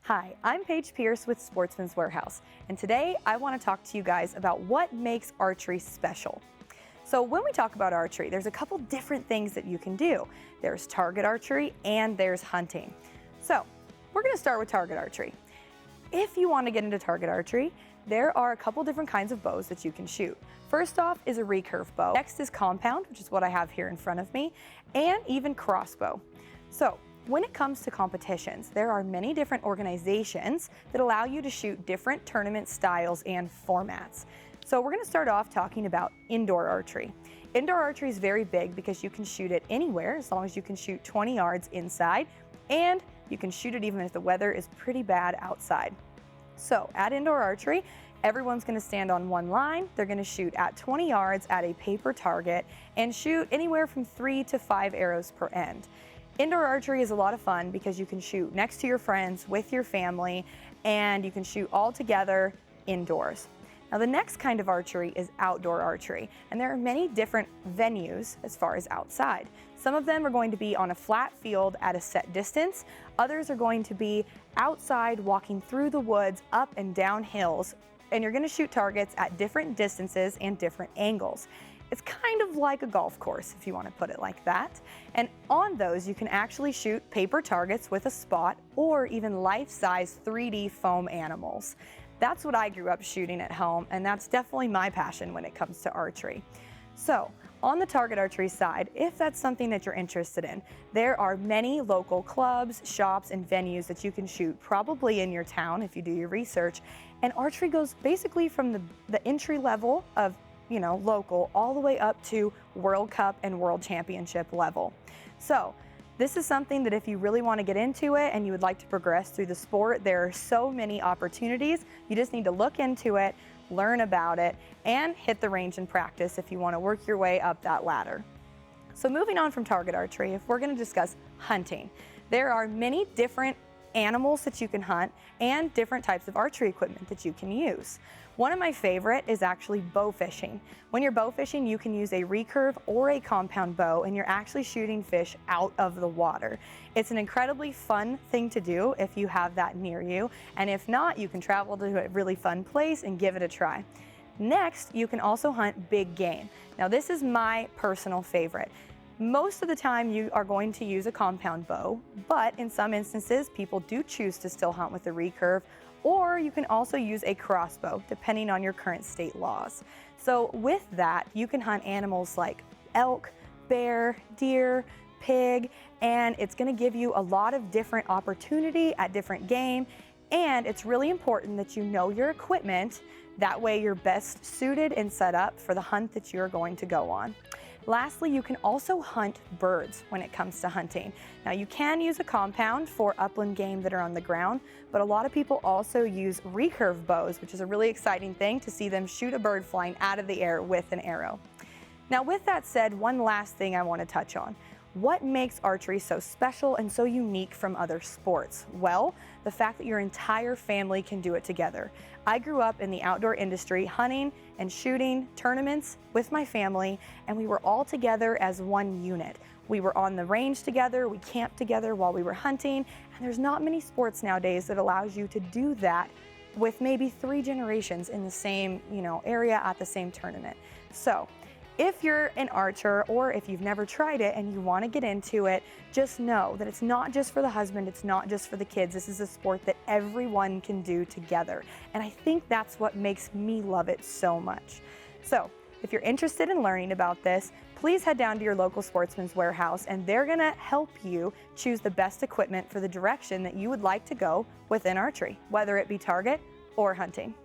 Hi, I'm Paige Pearce with Sportsman's Warehouse, and today I want to talk to you guys about what makes archery special. So when we talk about archery, there's a couple different things that you can do. There's target archery and there's hunting. So we're going to start with target archery. If you want to get into target archery, there are a couple different kinds of bows that you can shoot. First off is a recurve bow. Next is compound, which is what I have here in front of me, and even crossbow. So when it comes to competitions, there are many different organizations that allow you to shoot different tournament styles and formats. So we're going to start off talking about indoor archery. Indoor archery is very big because you can shoot it anywhere as long as you can shoot 20 yards inside, and you can shoot it even if the weather is pretty bad outside. So at indoor archery, everyone's going to stand on one line. They're going to shoot at 20 yards at a paper target and shoot anywhere from 3 to 5 arrows per end. Indoor archery is a lot of fun because you can shoot next to your friends, with your family, and you can shoot all together indoors. Now the next kind of archery is outdoor archery, and there are many different venues as far as outside. Some of them are going to be on a flat field at a set distance. Others are going to be outside walking through the woods, up and down hills, and you're going to shoot targets at different distances and different angles. It's kind of like a golf course, if you want to put it like that. And on those, you can actually shoot paper targets with a spot or even life-size 3D foam animals. That's what I grew up shooting at home, and that's definitely my passion when it comes to archery. So on the target archery side, if that's something that you're interested in, there are many local clubs, shops, and venues that you can shoot probably in your town if you do your research. And archery goes basically from the entry level of local all the way up to World Cup and World Championship level. So this is something that if you really want to get into it and you would like to progress through the sport, there are so many opportunities. You just need to look into it, learn about it, and hit the range and practice if you want to work your way up that ladder. So moving on from target archery, if we're going to discuss hunting, there are many different animals that you can hunt and different types of archery equipment that you can use. One of my favorite is actually bow fishing. When you're bow fishing, you can use a recurve or a compound bow, and you're actually shooting fish out of the water. It's an incredibly fun thing to do if you have that near you, and if not, you can travel to a really fun place and give it a try. Next, you can also hunt big game. Now this is my personal favorite. Most of the time you are going to use a compound bow, but in some instances people do choose to still hunt with a recurve, or you can also use a crossbow depending on your current state laws. So with that, you can hunt animals like elk, bear, deer, pig, and it's going to give you a lot of different opportunity at different game, and it's really important that you know your equipment. That way you're best suited and set up for the hunt that you're going to go on. Lastly, you can also hunt birds when it comes to hunting. Now you can use a compound for upland game that are on the ground, but a lot of people also use recurve bows, which is a really exciting thing to see them shoot a bird flying out of the air with an arrow. Now with that said, one last thing I want to touch on. What makes archery so special and so unique from other sports? Well, the fact that your entire family can do it together. I grew up in the outdoor industry hunting and shooting tournaments with my family, and we were all together as one unit. We were on the range together, we camped together while we were hunting, and there's not many sports nowadays that allows you to do that with maybe 3 generations in the same area at the same tournament. So if you're an archer, or if you've never tried it and you want to get into it, just know that it's not just for the husband, it's not just for the kids. This is a sport that everyone can do together. And I think that's what makes me love it so much. So if you're interested in learning about this, please head down to your local Sportsman's Warehouse, and they're going to help you choose the best equipment for the direction that you would like to go within archery, whether it be target or hunting.